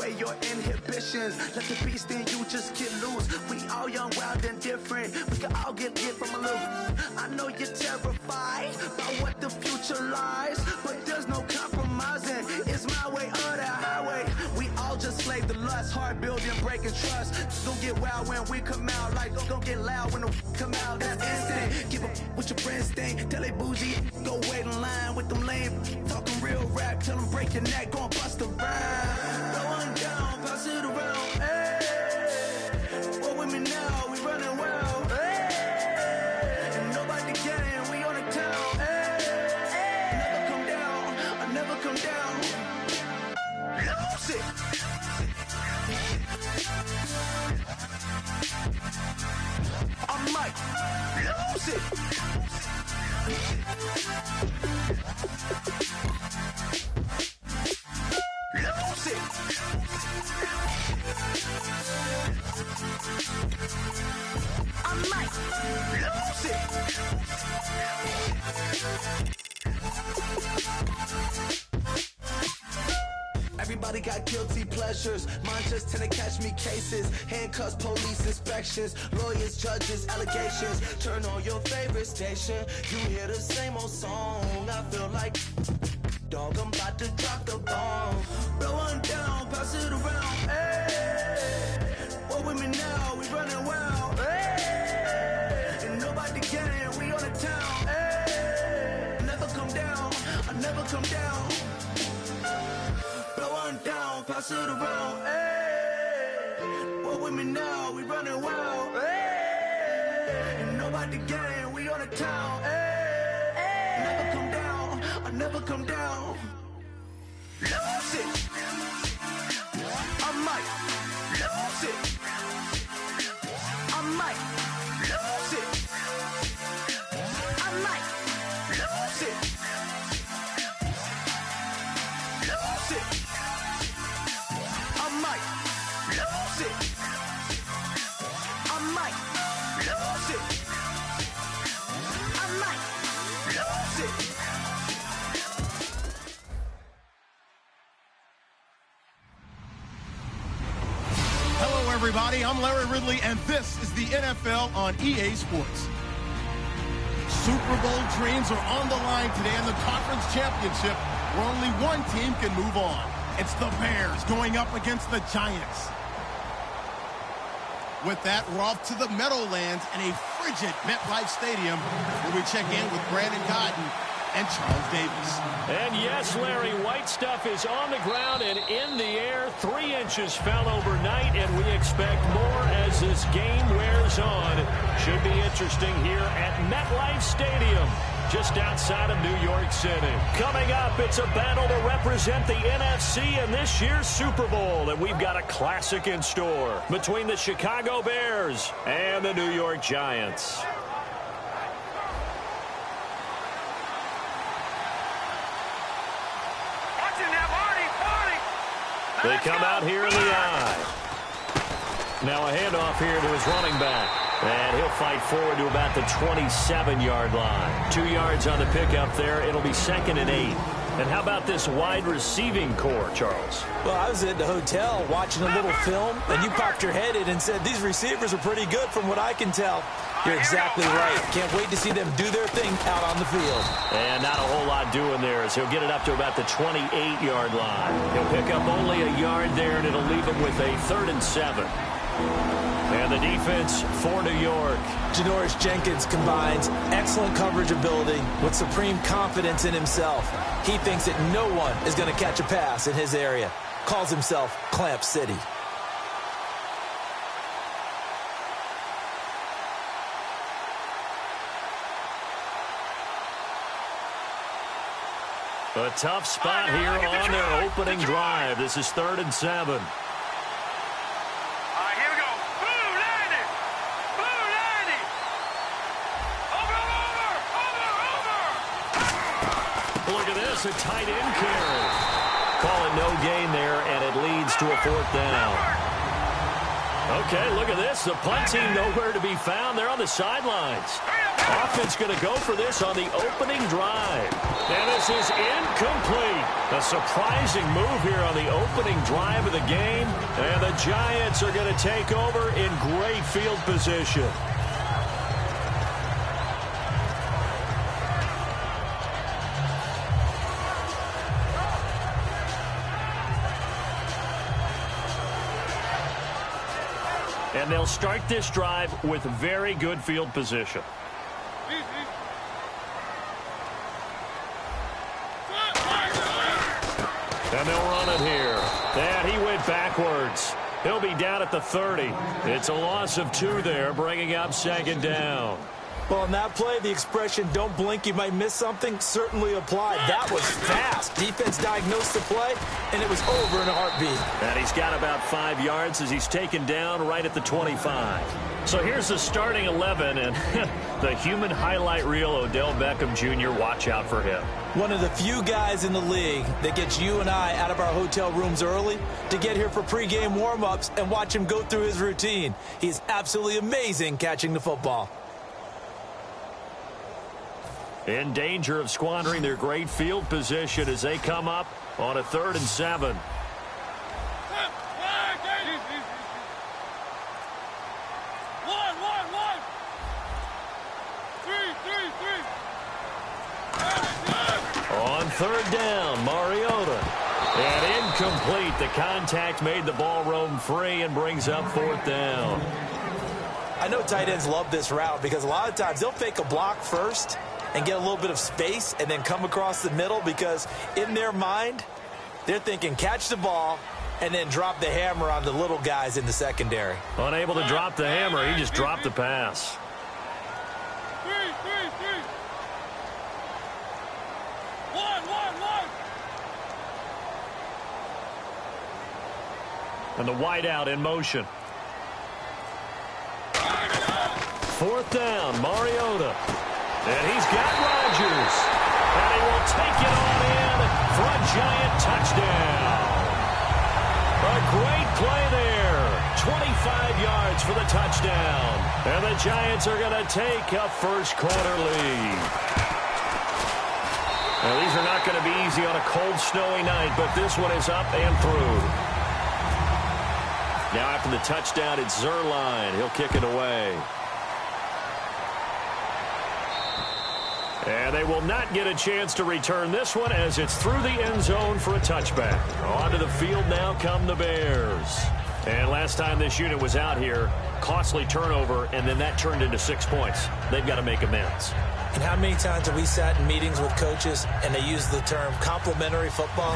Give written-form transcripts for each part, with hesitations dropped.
away your inhibitions. Let the beast in you just get loose. We all young, wild, and different. We can all get from a little. I know you're terrified by what the future lies, but there's no compromising. It's my way or the highway. We all just slave the lust, hard building, breaking trust. Don't get wild when we come out, like don't get loud when the come out. That's instant. Give up what your friends think. Tell they bougie, go wait in line with them lame. Talking real rap, tell them break your neck, go and bust a rhyme. Go on down, pass it around. Hey, what with me now? We running wild. Hey, and nobody getting, we on the town. Hey, never come down, I never come down. Lose it. I might lose it. Lose it. I might lose it. Everybody got guilty pleasures. Mine just tend to catch me cases. Handcuffs, police inspections, lawyers, judges, allegations. Turn on your favorite station. You hear the same old song. I feel like, dog, I'm about to drop the bomb. Blow one down, pass it around. Hey, what with me now? We running wild. Hey, and nobody getting, we on the town. Hey, never come down, I never come down. Down, pass it around, hey. What with me now? We running wild, hey. And nobody getting, we on the town, hey. Never come down, I never come down. Lose it. I might lose it. I might lose it. I might lose it. Lose it. I might lose it. I might lose it. I might lose it. Hello, everybody. I'm Larry Ridley, and this is the NFL on EA Sports. Super Bowl dreams are on the line today in the conference championship, where only one team can move on. It's the Bears going up against the Giants. With that, we're off to the Meadowlands in a frigid MetLife Stadium, where we check in with Brandon Cotton and Charles Davis. And yes, Larry, white stuff is on the ground and in the air. 3 inches fell overnight, and we expect more as this game wears on. Should be interesting here at MetLife Stadium, just outside of New York City. Coming up, it's a battle to represent the NFC in this year's Super Bowl, and we've got a classic in store between the Chicago Bears and the New York Giants. They come out here in the eye. Now a handoff here to his running back. And he'll fight forward to about the 27-yard line. 2 yards on the pickup there. It'll be 2nd and 8. And how about this wide receiving core, Charles? Well, I was at the hotel watching a little film, and you popped your head in and said, these receivers are pretty good from what I can tell. You're exactly right. Can't wait to see them do their thing out on the field. And not a whole lot doing there, as he'll get it up to about the 28-yard line. He'll pick up only a yard there, and it'll leave him with a 3rd and 7. And the defense for New York. Jxnx14 combines excellent coverage ability with supreme confidence in himself. He thinks that no one is going to catch a pass in his area. Calls himself Clamp City. A tough spot here on their opening drive. This is 3rd and 7. A tight end carry. Call it no gain there, and it leads to a 4th down. Okay, look at this. The punt team nowhere to be found. They're on the sidelines. Offense going to go for this on the opening drive. And this is incomplete. A surprising move here on the opening drive of the game. And the Giants are going to take over in great field position. And they'll start this drive with very good field position. And they'll run it here. And he went backwards. He'll be down at the 30. It's a loss of 2 there, bringing up second down. Well, on that play, the expression, don't blink, you might miss something, certainly applied. That was fast. Defense diagnosed the play, and it was over in a heartbeat. And he's got about 5 yards as he's taken down right at the 25. So here's the starting 11, and the human highlight reel, Odell Beckham Jr., watch out for him. One of the few guys in the league that gets you and I out of our hotel rooms early to get here for pregame warm-ups and watch him go through his routine. He's absolutely amazing catching the football. In danger of squandering their great field position as they come up on a 3rd and 7. On 3rd down, Mariota. And incomplete. The contact made the ball roam free and brings up 4th down. I know tight ends love this route because a lot of times they'll fake a block first and get a little bit of space and then come across the middle because in their mind, they're thinking catch the ball and then drop the hammer on the little guys in the secondary. Unable to drop the hammer, he just dropped the pass. And the wideout in motion. 4th down, Mariota. And he's got Rodgers. And he will take it on in for a Giant touchdown. A great play there. 25 yards for the touchdown. And the Giants are going to take a first-quarter lead. Now, these are not going to be easy on a cold, snowy night, but this one is up and through. Now after the touchdown, it's Zerline. He'll kick it away. And they will not get a chance to return this one as it's through the end zone for a touchback. Onto the field now come the Bears. And last time this unit was out here, costly turnover, and then that turned into 6 points. They've got to make amends. And how many times have we sat in meetings with coaches and they use the term complementary football?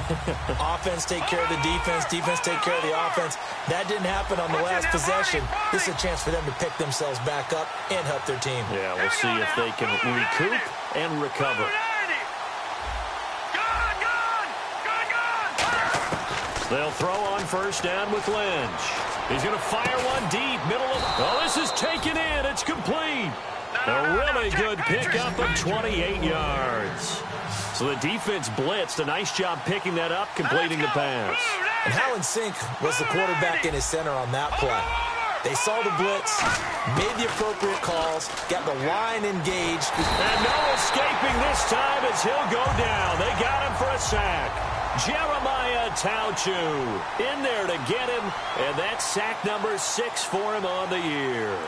Offense take care of the defense, defense take care of the offense. That didn't happen on the last possession. This is a chance for them to pick themselves back up and help their team. Yeah, we'll see if they can recoup and recover. They'll throw on 1st down with Lynch. He's going to fire one deep, middle of... Oh, this is taken in. It's complete. A really good pickup of 28 yards. So the defense blitzed. A nice job picking that up, completing the pass. And how in sync was the quarterback and his center on that play? They saw the blitz, made the appropriate calls, got the line engaged. And no escaping this time as he'll go down. They got him for a sack. Jeremiah Tauchu in there to get him, and that's sack number 6 for him on the year. All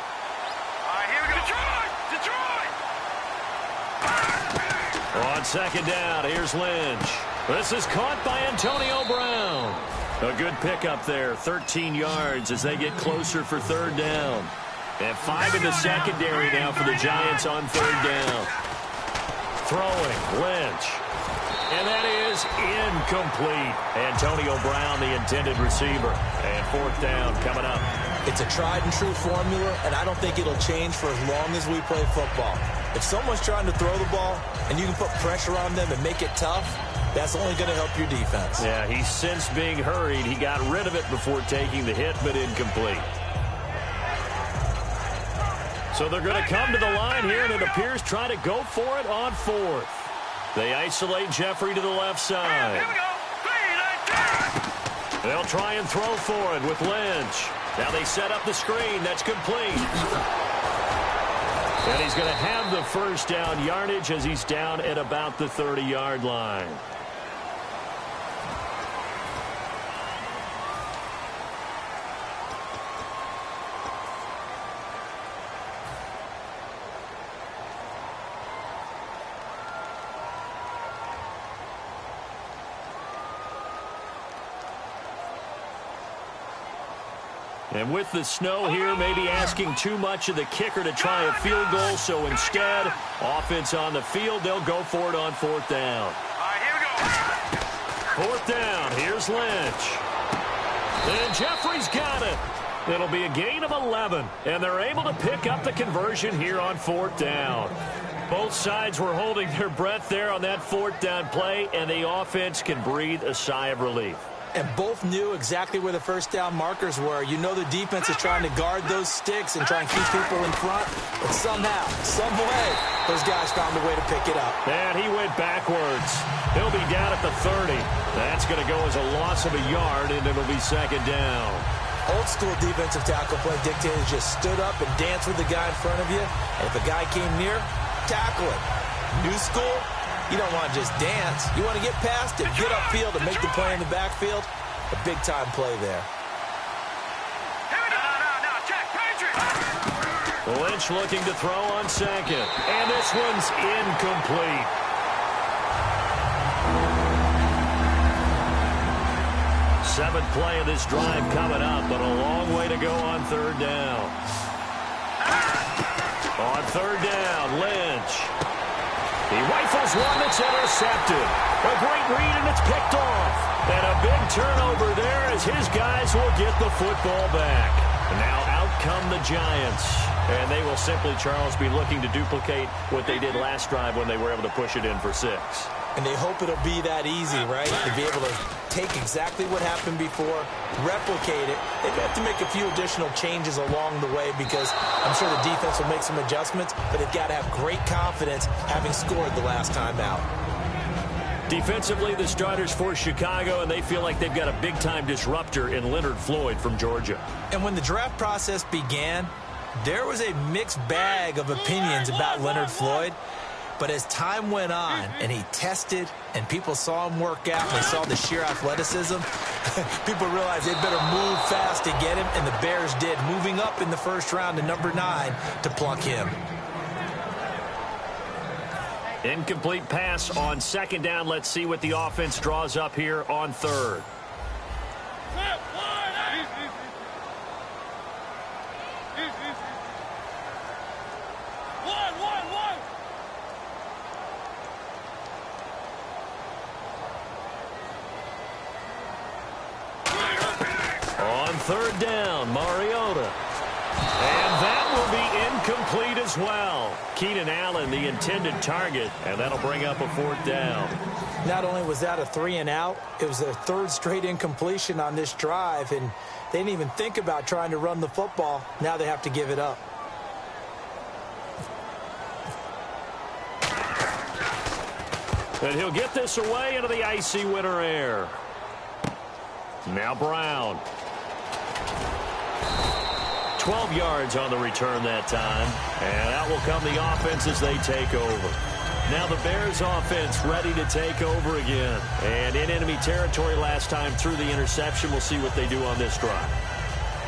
right, here we go. Detroit! On 2nd down, here's Lynch. This is caught by Antonio Brown. A good pickup there, 13 yards as they get closer for 3rd down. And 5 in the secondary now for the Giants on 3rd down. Throwing, Lynch. And that is incomplete. Antonio Brown, the intended receiver. And 4th down coming up. It's a tried-and-true formula, and I don't think it'll change for as long as we play football. If someone's trying to throw the ball and you can put pressure on them and make it tough, that's only going to help your defense. Yeah, he's since being hurried. He got rid of it before taking the hit, but incomplete. So they're going to come to the line here, and it appears trying to go for it on 4th. They isolate Jeffrey to the left side. Here we go. 3, 9, 10. They'll try and throw for it with Lynch. Now they set up the screen. That's complete. And he's going to have the first down yardage as he's down at about the 30-yard line. And with the snow here, maybe asking too much of the kicker to try a field goal. So instead, offense on the field, they'll go for it on 4th down. All right, here we go. 4th down, here's Lynch. And Jeffrey's got it. It'll be a gain of 11, and they're able to pick up the conversion here on 4th down. Both sides were holding their breath there on that 4th down play, and the offense can breathe a sigh of relief. And both knew exactly where the first down markers were. You know the defense is trying to guard those sticks and try and keep people in front. But somehow, some way, those guys found a way to pick it up. And he went backwards. He'll be down at the 30. That's going to go as a loss of a yard, and it'll be 2nd down. Old school defensive tackle play dictators just stood up and danced with the guy in front of you. And if a guy came near, tackle it. New school, you don't want to just dance. You want to get past it, get upfield, and make the play in the backfield. A big-time play there. Now, check, Patriot. Lynch looking to throw on 2nd. And this one's incomplete. Seventh play of this drive coming up, but a long way to go on 3rd down. On 3rd down, Lynch. He rifles one that's intercepted. A great read, and it's picked off. And a big turnover there as his guys will get the football back. And now out come the Giants. And they will simply, Charles, be looking to duplicate what they did last drive when they were able to push it in for 6. And they hope it'll be that easy, right? To be able to take exactly what happened before, replicate it. They have to make a few additional changes along the way because I'm sure the defense will make some adjustments, but they've got to have great confidence having scored the last time out. Defensively, the starters for Chicago, and they feel like they've got a big-time disruptor in Leonard Floyd from Georgia. And when the draft process began, there was a mixed bag of opinions about Leonard Floyd. But as time went on and he tested and people saw him work out and they saw the sheer athleticism, people realized they better move fast to get him, and the Bears did, moving up in the 1st round to number 9 to pluck him. Incomplete pass on 2nd down. Let's see what the offense draws up here on 3rd. On 3rd down, Mariota. And that will be incomplete as well. Keenan Allen, the intended target, and that'll bring up a 4th down. Not only was that a 3-and-out, it was their 3rd straight incompletion on this drive, and they didn't even think about trying to run the football. Now they have to give it up. And he'll get this away into the icy winter air. Now Brown. 12 yards on the return that time. And out will come the offense as they take over. Now the Bears offense ready to take over again. And in enemy territory last time through the interception. We'll see what they do on this drive.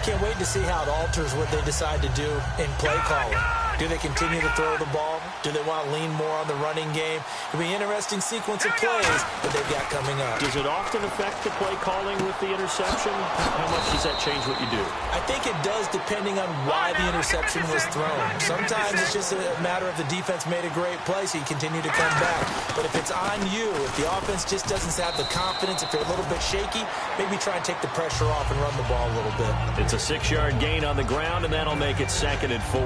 Can't wait to see how it alters what they decide to do in play calling. Do they continue to throw the ball? Do they want to lean more on the running game? It'll be an interesting sequence of plays that they've got coming up. Does it often affect the play calling with the interception? How much does that change what you do? I think it does depending on why the interception was thrown. Sometimes it's just a matter of the defense made a great play, so you continue to come back. But if it's on you, if the offense just doesn't have the confidence, if they're a little bit shaky, maybe try and take the pressure off and run the ball a little bit. It's a 6-yard gain on the ground, and that'll make it 2nd and 4.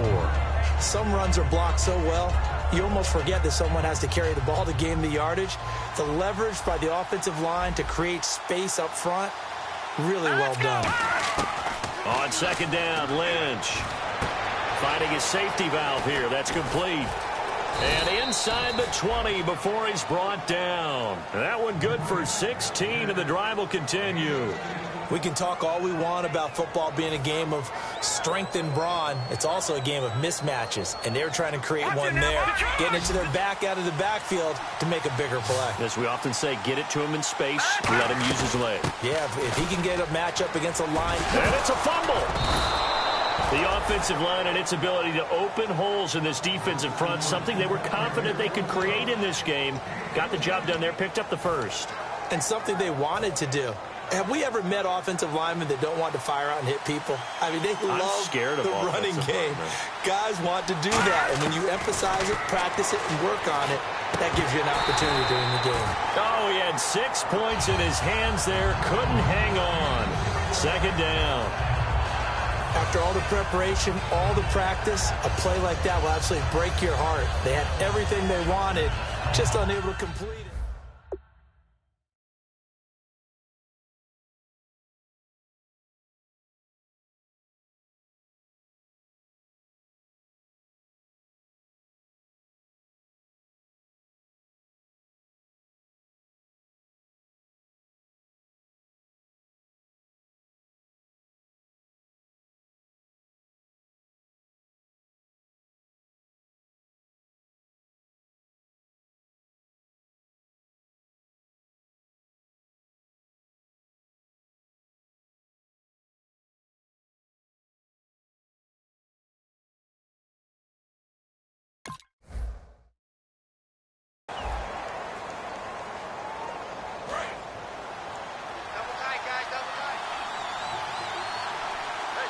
Some runs are blocked so well, you almost forget that someone has to carry the ball to gain the yardage. The leverage by the offensive line to create space up front, really well done. On 2nd down, Lynch finding his safety valve here. That's complete. And inside the 20 before he's brought down. That one good for 16, and the drive will continue. We can talk all we want about football being a game of strength and brawn. It's also a game of mismatches, and they're trying to create one there, getting it to their back out of the backfield to make a bigger play. As we often say, get it to him in space, let him use his leg. Yeah, if he can get a matchup against a line. And it's a fumble. The offensive line and its ability to open holes in this defensive front, something they were confident they could create in this game. Got the job done there, picked up the first. And something they wanted to do. Have we ever met offensive linemen that don't want to fire out and hit people? I mean, they love the running game. Guys want to do that, and when you emphasize it, practice it, and work on it, that gives you an opportunity during the game. Oh, he had 6 points in his hands there. Couldn't hang on. Second down. After all the preparation, all the practice, a play like that will absolutely break your heart. They had everything they wanted, just unable to complete it.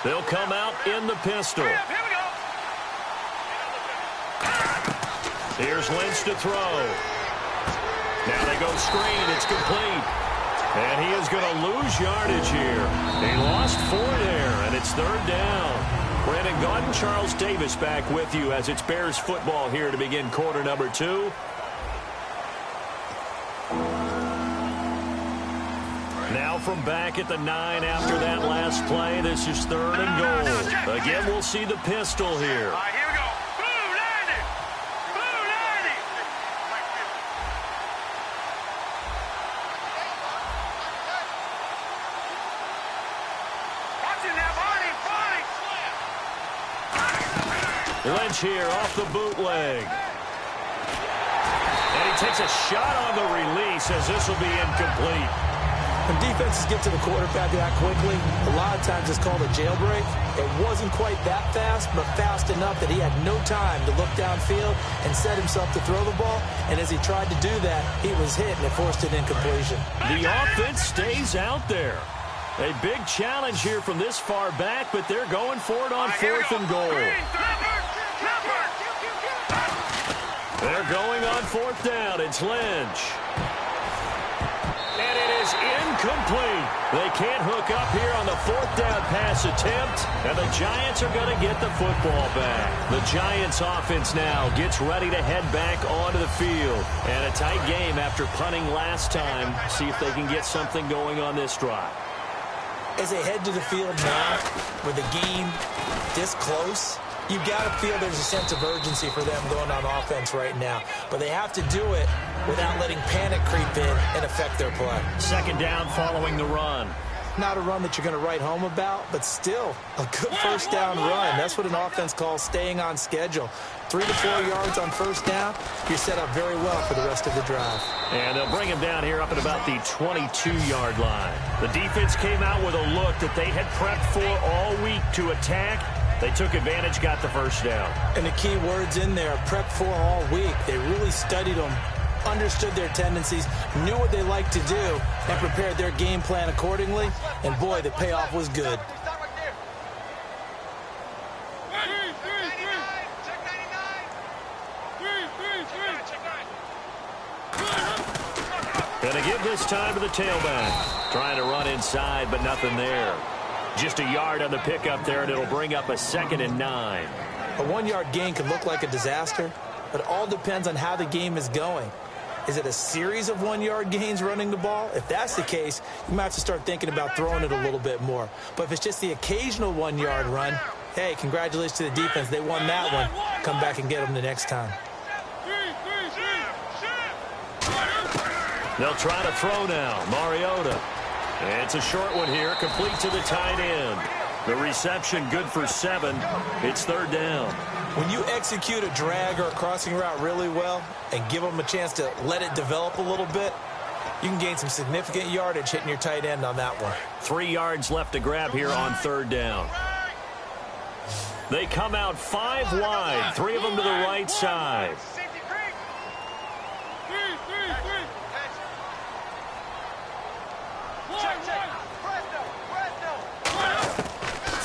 They'll come out in the pistol. Here we go. Here's Lynch to throw. Now they go screen. It's complete. And he is going to lose yardage here. He lost 4 there, and it's third down. Brandon Gaudin, Charles Davis back with you as it's Bears football here to begin quarter number 2. Now from back at the 9 after that last play, this is third and goal. Again, we'll see the pistol here. All right, here we go. Boo, 90. Boo, 90. Watch it now, Barney, Barney. Lynch here off the bootleg. And he takes a shot on the release as this will be incomplete. When defenses get to the quarterback that quickly, a lot of times it's called a jailbreak. It wasn't quite that fast, but fast enough that he had no time to look downfield and set himself to throw the ball. And as he tried to do that, he was hit, and it forced an incompletion. The offense stays out there. A big challenge here from this far back, but they're going for it on fourth and goal. They're going on fourth down. It's Lynch. And it is incomplete. They can't hook up here on the fourth down pass attempt, and the Giants are going to get the football back. The Giants offense now gets ready to head back onto the field. And a tight game after punting last time. See if they can get something going on this drive. As they head to the field now, with the game this close, you've got to feel there's a sense of urgency for them going on offense right now. But they have to do it without letting panic creep in and affect their play. Second down following the run. Not a run that you're going to write home about, but still a good first down run. That's what an offense calls staying on schedule. 3 to 4 yards on first down, you're set up very well for the rest of the drive. And they'll bring him down here up at about the 22-yard line. The defense came out with a look that they had prepped for all week to attack. They took advantage, got the first down. And the key words in there, prep for all week. They really studied them, understood their tendencies, knew what they liked to do, and prepared their game plan accordingly. And boy, the payoff was good. Going to give this time to the tailback. Trying to run inside, but nothing there. Just a yard on the pickup there, and it'll bring up a 2nd and 9. A 1-yard gain can look like a disaster, but it all depends on how the game is going. Is it a series of 1-yard gains running the ball? If that's the case, you might have to start thinking about throwing it a little bit more. But if it's just the occasional 1-yard run, hey, congratulations to the defense. They won that one. Come back and get them the next time. They'll try to throw now. Mariota. It's a short one here, complete to the tight end. The reception good for 7. It's 3rd down. When you execute a drag or a crossing route really well and give them a chance to let it develop a little bit, you can gain some significant yardage hitting your tight end on that one. 3 yards left to grab here on 3rd down. They come out 5 wide, 3 of them to the right side.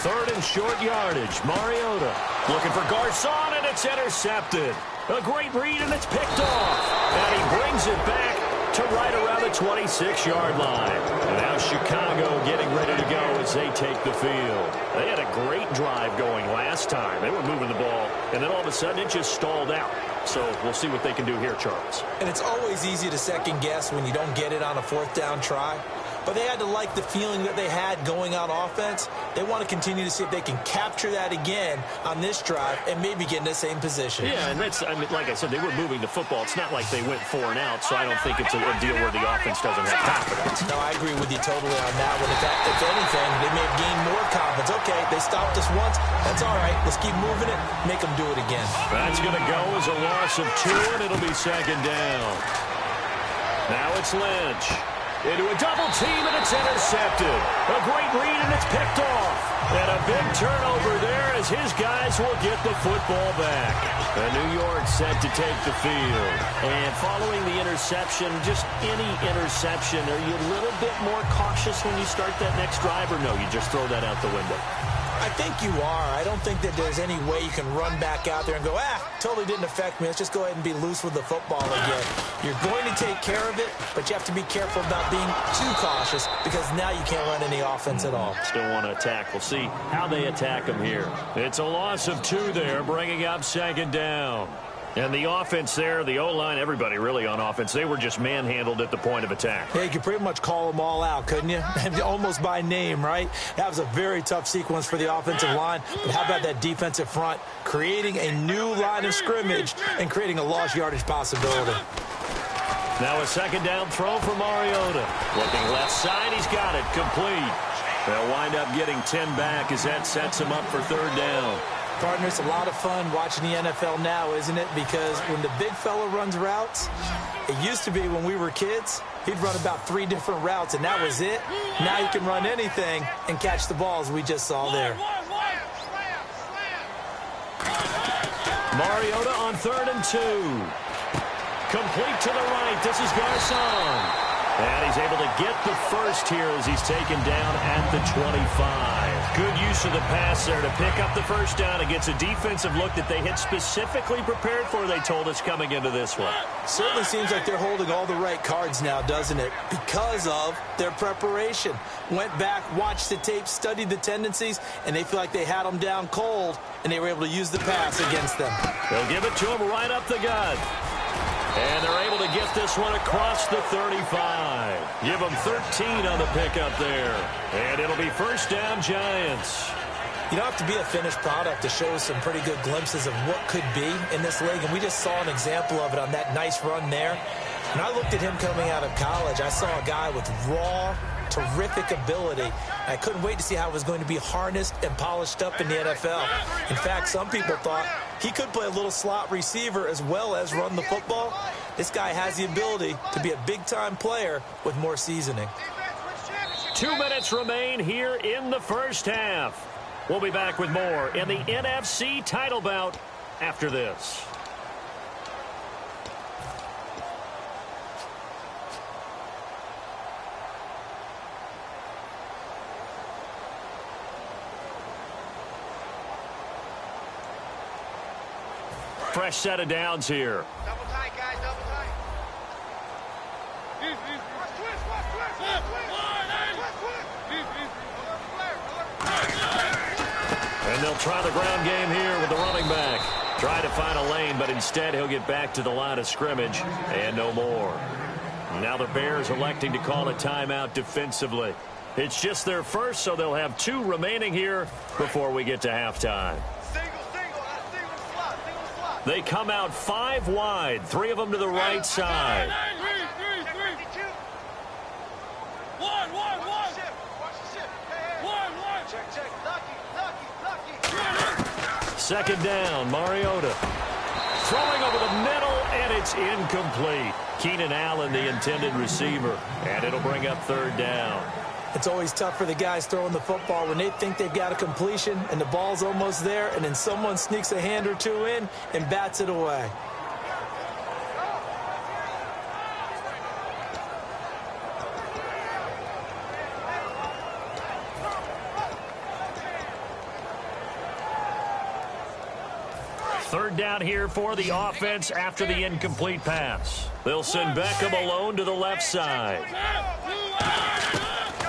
Third and short yardage. Mariota looking for Garcon, and it's intercepted. A great read, and it's picked off. And he brings it back to right around the 26-yard line. And now Chicago getting ready to go as they take the field. They had a great drive going last time. They were moving the ball, and then all of a sudden it just stalled out. So we'll see what they can do here, Charles. And it's always easy to second guess when you don't get it on a 4th down try. But they had to like the feeling that they had going on offense. They want to continue to see if they can capture that again on this drive and maybe get in the same position. Yeah, and that's, I mean, like I said, they were moving the football. It's not like they went 4 and out, so I don't think it's a deal where the offense doesn't have confidence. No, I agree with you totally on that one. If anything, they may have gained more confidence. Okay, they stopped us once. That's all right. Let's keep moving it. Make them do it again. That's going to go as a loss of 2, and it'll be 2nd down. Now it's Lynch. Into a double team, and it's intercepted. A great read, and it's picked off. And a big turnover there as his guys will get the football back. And New York set to take the field. And following the interception, just any interception, are you a little bit more cautious when you start that next drive, or no, you just throw that out the window? I think you are. I don't think that there's any way you can run back out there and go, totally didn't affect me. Let's just go ahead and be loose with the football again. You're going to take care of it, but you have to be careful about being too cautious because now you can't run any offense at all. Still want to attack. We'll see how they attack them here. It's a loss of 2 there, bringing up 2nd down. And the offense there, the O-line, everybody really on offense, they were just manhandled at the point of attack. Yeah, you could pretty much call them all out, couldn't you? Almost by name, right? That was a very tough sequence for the offensive line. But how about that defensive front creating a new line of scrimmage and creating a lost yardage possibility? Now a 2nd down throw for Mariota. Looking left side, he's got it, complete. They'll wind up getting 10 back as that sets him up for 3rd down. Partner, it's a lot of fun watching the NFL now, isn't it? Because when the big fella runs routes, it used to be when we were kids, he'd run about 3 different routes, and that was it. Now he can run anything and catch the balls we just saw there. Mariota on 3rd and 2. Complete to the right. This is Garcon. And he's able to get the first here as he's taken down at the 25. Good use of the pass there to pick up the first down against a defensive look that they had specifically prepared for, they told us, coming into this one. Certainly seems like they're holding all the right cards now, doesn't it? Because of their preparation. Went back, watched the tape, studied the tendencies, and they feel like they had them down cold, and they were able to use the pass against them. They'll give it to him right up the gut. And they're able to get this one across the 35. Give them 13 on the pickup there. And it'll be 1st down, Giants. You don't have to be a finished product to show some pretty good glimpses of what could be in this league. And we just saw an example of it on that nice run there. When I looked at him coming out of college, I saw a guy with raw, terrific ability. I couldn't wait to see how it was going to be harnessed and polished up in the NFL. In fact, some people thought he could play a little slot receiver as well as run the football. This guy has the ability to be a big-time player with more seasoning. 2 minutes remain here in the first half. We'll be back with more in the NFC title bout after this. Fresh set of downs here. Double tight, guys, double tight. And they'll try the ground game here with the running back. Try to find a lane, but instead he'll get back to the line of scrimmage and no more. Now the Bears electing to call a timeout defensively. It's just their first, so they'll have 2 remaining here before we get to halftime. They come out 5 wide, 3 of them to the right side. second down. Mariota throwing over the middle, and it's incomplete. Keenan Allen, the intended receiver, and it'll bring up third down. It's always tough for the guys throwing the football when they think they've got a completion and the ball's almost there, and then someone sneaks a hand or two in and bats it away. Third down here for the offense after the incomplete pass. They'll send Beckham alone to the left side.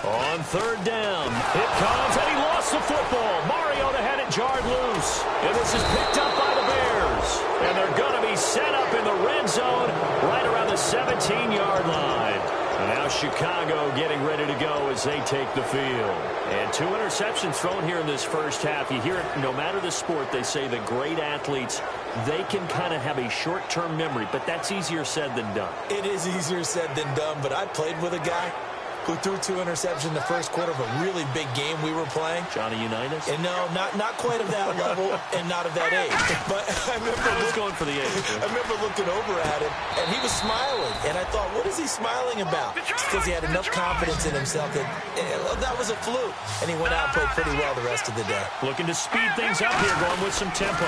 On third down, it comes, and he lost the football. Mariota had it jarred loose, and this is picked up by the Bears. And they're going to be set up in the red zone right around the 17-yard line. And now Chicago getting ready to go as they take the field. And 2 interceptions thrown here in this first half. You hear it, no matter the sport, they say that great athletes, they can kind of have a short-term memory, but that's easier said than done. It is easier said than done, but I played with a guy who threw 2 interceptions in the first quarter of a really big game we were playing. Johnny Unitas? And no, not quite of that level and not of that age. But I was going for the age. I remember looking over at him, and he was smiling. And I thought, what is he smiling about? It's because he had enough confidence in himself that that was a fluke. And he went out and played pretty well the rest of the day. Looking to speed things up here, going with some tempo.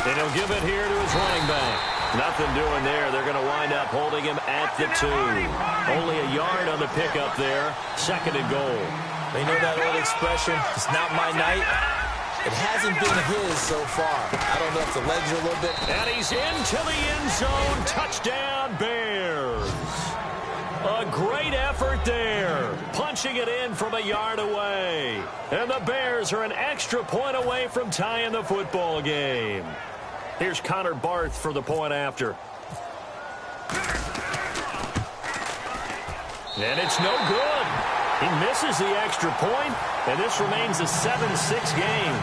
And he'll give it here to his running back. Nothing doing there. They're going to wind up holding him at the 2. Only a yard on the pickup there. Second and goal. They know that old expression, it's not my night. It hasn't been his so far. I don't know if the legs are a little bit. And he's into the end zone. Touchdown, Bears. A great effort there. Punching it in from a yard away. And the Bears are an extra point away from tying the football game. Here's Connor Barth for the point after. And it's no good. He misses the extra point, and this remains a 7-6 game.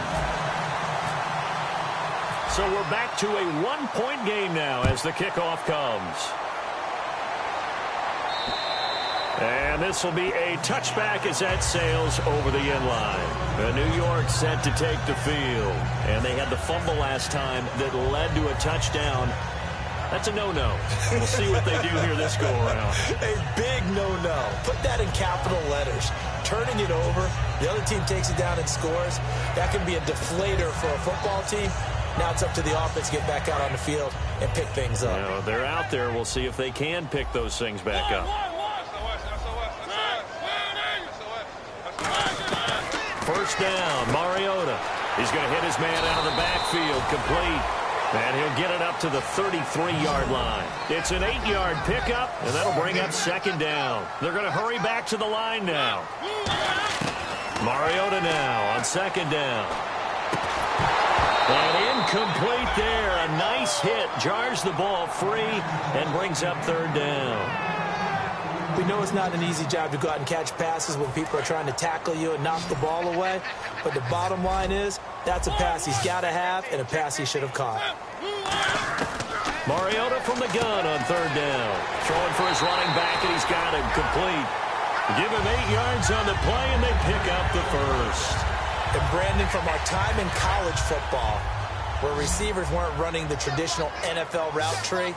So we're back to a 1-point game now as the kickoff comes. And this will be a touchback as that sails over the end line. New York set to take the field. And they had the fumble last time that led to a touchdown. That's a no-no. We'll see what they do here this go-around. A big no-no. Put that in capital letters. Turning it over, the other team takes it down and scores. That can be a deflator for a football team. Now it's up to the offense to get back out on the field and pick things up. You know, they're out there. We'll see if they can pick those things back up. First down, Mariota. He's going to hit his man out of the backfield, complete. And he'll get it up to the 33-yard line. It's an 8-yard pickup, and that'll bring up second down. They're going to hurry back to the line now. Mariota now on second down. And incomplete there. A nice hit. Jars the ball free and brings up third down. We know it's not an easy job to go out and catch passes when people are trying to tackle you and knock the ball away. But the bottom line is, that's a pass he's got to have and a pass he should have caught. Mariota from the gun on third down. Throwing for his running back, and he's got him complete. Give him 8 yards on the play, and they pick up the first. And Brandon, from our time in college football, where receivers weren't running the traditional NFL route tree,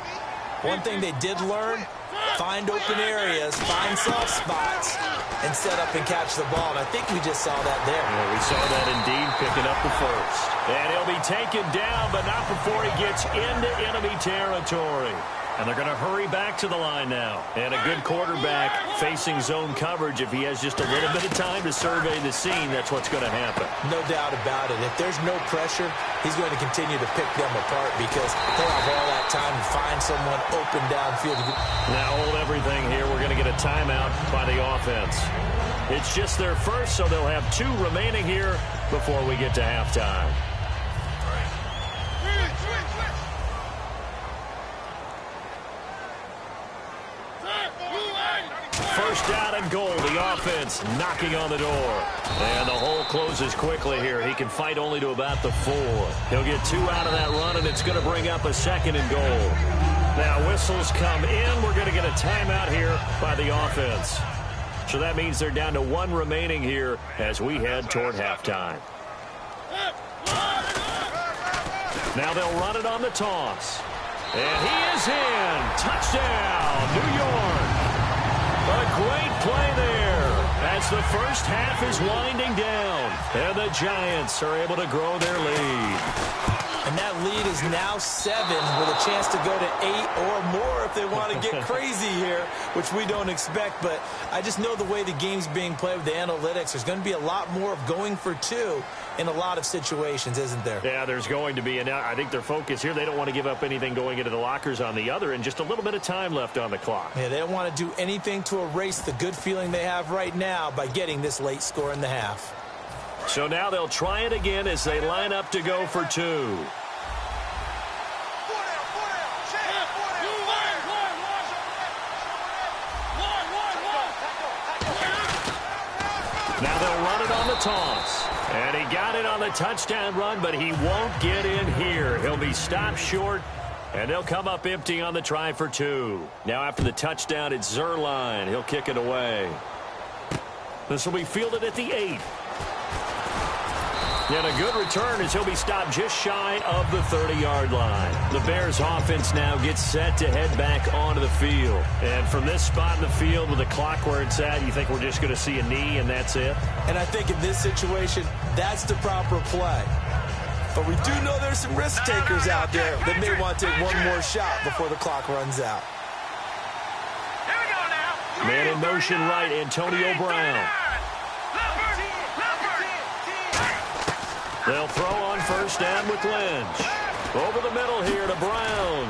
one thing they did learn, find open areas, find soft spots, and set up and catch the ball. And I think we just saw that there. Yeah, we saw that indeed, picking up the first. And he'll be taken down, but not before he gets into enemy territory. And they're going to hurry back to the line now. And a good quarterback facing zone coverage. If he has just a little bit of time to survey the scene, that's what's going to happen. No doubt about it. If there's no pressure, he's going to continue to pick them apart because he'll have all that time to find someone open downfield. Now hold everything here. We're going to get a timeout by the offense. It's just their first, so they'll have 2 remaining here before we get to halftime. First down and goal. The offense knocking on the door. And the hole closes quickly here. He can fight only to about the 4. He'll get 2 out of that run, and it's going to bring up a second and goal. Now whistles come in. We're going to get a timeout here by the offense. So that means they're down to 1 remaining here as we head toward halftime. Now they'll run it on the toss. And he is in. Touchdown, New York. A great play there as the first half is winding down. And the Giants are able to grow their lead. And that lead is now 7 with a chance to go to 8 or more if they want to get crazy here, which we don't expect. But I just know the way the game's being played with the analytics, there's going to be a lot more of going for 2 in a lot of situations, isn't there? Yeah, there's going to be. And now I think their focus here, they don't want to give up anything going into the lockers on the other, and just a little bit of time left on the clock. Yeah, they don't want to do anything to erase the good feeling they have right now by getting this late score in the half. So now they'll try it again as they line up to go for 2. Now they'll run it on the toss. And he got it on the touchdown run, but he won't get in here. He'll be stopped short, and they'll come up empty on the try for 2. Now after the touchdown, it's Zerline. He'll kick it away. This will be fielded at the 8. And a good return as he'll be stopped just shy of the 30-yard line. The Bears offense now gets set to head back onto the field. And from this spot in the field with the clock where it's at, you think we're just going to see a knee and that's it? And I think in this situation, that's the proper play. But we do know there's some risk takers out there that may want to take one more shot before the clock runs out. Man in motion right, Antonio Brown. They'll throw on first down with Lynch. Over the middle here to Brown.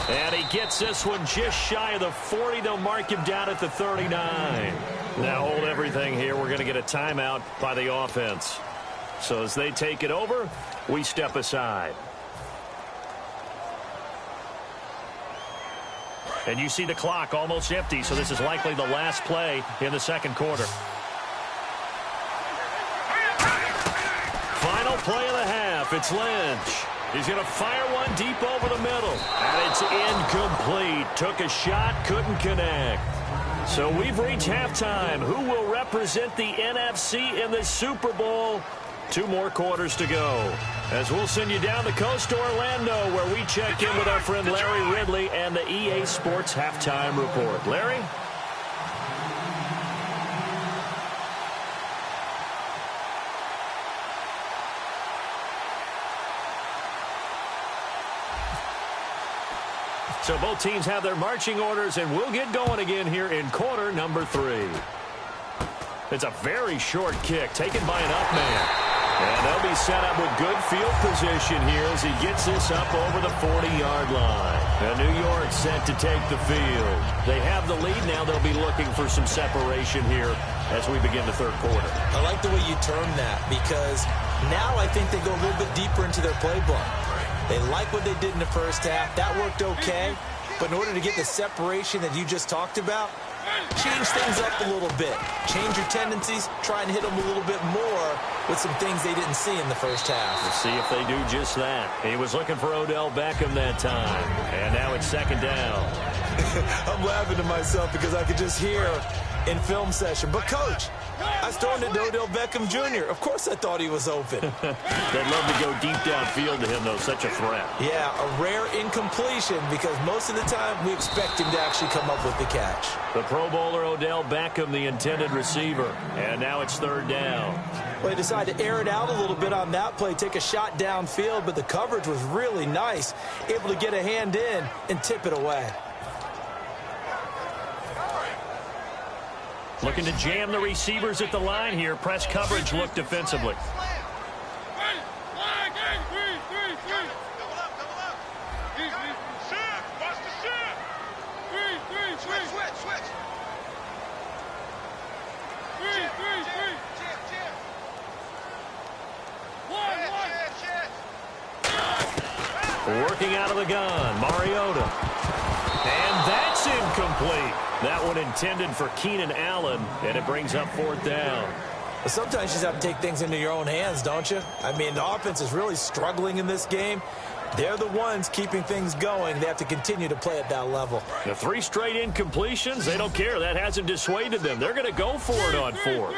And he gets this one just shy of the 40. They'll mark him down at the 39. Now hold everything here. We're going to get a timeout by the offense. So as they take it over, we step aside. And you see the clock almost empty, so this is likely the last play in the second quarter. Final play of the half. It's Lynch. He's going to fire one deep over the middle. And it's incomplete. Took a shot, couldn't connect. So we've reached halftime. Who will represent the NFC in the Super Bowl? 2 more quarters to go. As we'll send you down the coast to Orlando, where we check in with our friend Larry Ridley and the EA Sports Halftime Report. Larry? So both teams have their marching orders, and we'll get going again here in quarter number 3. It's a very short kick taken by an up man. And they'll be set up with good field position here as he gets this up over the 40-yard line. And New York set to take the field. They have the lead now. They'll be looking for some separation here as we begin the third quarter. I like the way you term that, because now I think they go a little bit deeper into their playbook. They like what they did in the first half. That worked okay. But in order to get the separation that you just talked about, change things up a little bit. Change your tendencies. Try and hit them a little bit more with some things they didn't see in the first half. We'll see if they do just that. He was looking for Odell Beckham that time. And now it's second down. I'm laughing to myself because I could just hear in film session, but coach, I was throwing it to Odell Beckham Jr. Of course I thought he was open. They'd love to go deep downfield to him, though. Such a threat. Yeah, a rare incompletion because most of the time we expect him to actually come up with the catch. The Pro Bowler Odell Beckham, the intended receiver. And now it's third down. Well, they decided to air it out a little bit on that play, take a shot downfield, but the coverage was really nice. Able to get a hand in and tip it away. Looking to jam the receivers at the line here. Press coverage look defensively. Working out of the gun, Mariota. And that's incomplete. That one intended for Keenan Allen, and it brings up fourth down. Well, sometimes you just have to take things into your own hands, don't you? I mean, the offense is really struggling in this game. They're the ones keeping things going. They have to continue to play at that level. The 3 straight incompletions, they don't care. That hasn't dissuaded them. They're going to go for it on 4th.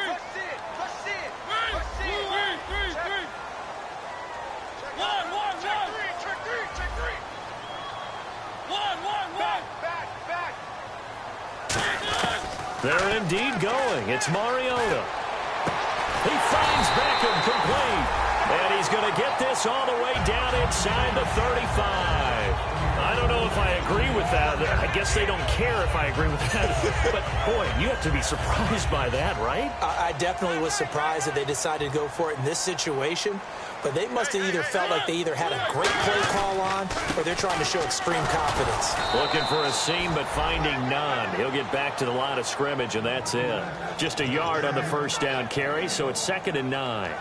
They're indeed going. It's Mariota. He finds Beckham complete. And he's going to get this all the way down inside the 35. I don't know if I agree with that. I guess they don't care if I agree with that. But, boy, you have to be surprised by that, right? I definitely was surprised that they decided to go for it in this situation. But they must have either felt like they either had a great play call on or they're trying to show extreme confidence. Looking for a seam, but finding none. He'll get back to the line of scrimmage, and that's it. Just a yard on the first down carry, so it's 2nd and 9.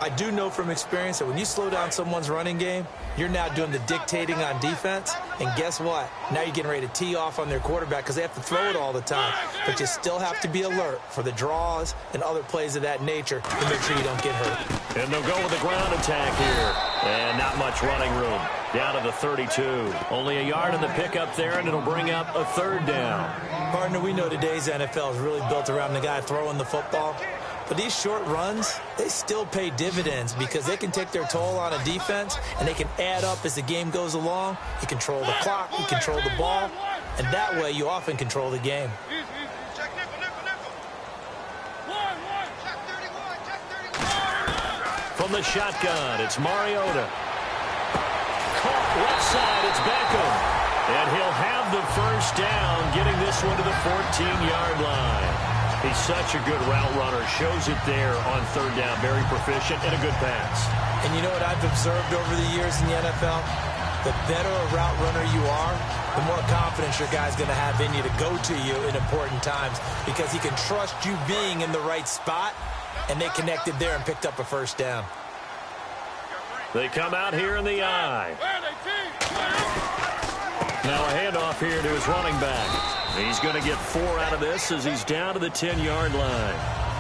I do know from experience that when you slow down someone's running game, you're now doing the dictating on defense. And guess what? Now you're getting ready to tee off on their quarterback because they have to throw it all the time. But you still have to be alert for the draws and other plays of that nature to make sure you don't get hurt. And they'll go with the ground attack here. And not much running room. Down to the 32. Only a yard in the pickup there, and it'll bring up a 3rd down. Partner, we know today's NFL is really built around the guy throwing the football. But these short runs, they still pay dividends because they can take their toll on a defense and they can add up as the game goes along. You control the clock, you control the ball, and that way you often control the game. From the shotgun, it's Mariota. Caught left side, it's Beckham. And he'll have the first down, getting this one to the 14-yard line. He's such a good route runner. Shows it there on 3rd down. Very proficient and a good pass. And you know what I've observed over the years in the NFL? The better a route runner you are, the more confidence your guy's going to have in you to go to you in important times because he can trust you being in the right spot, and they connected there and picked up a first down. They come out here in the eye. Now a handoff here to his running back. He's going to get 4 out of this as he's down to the 10-yard line.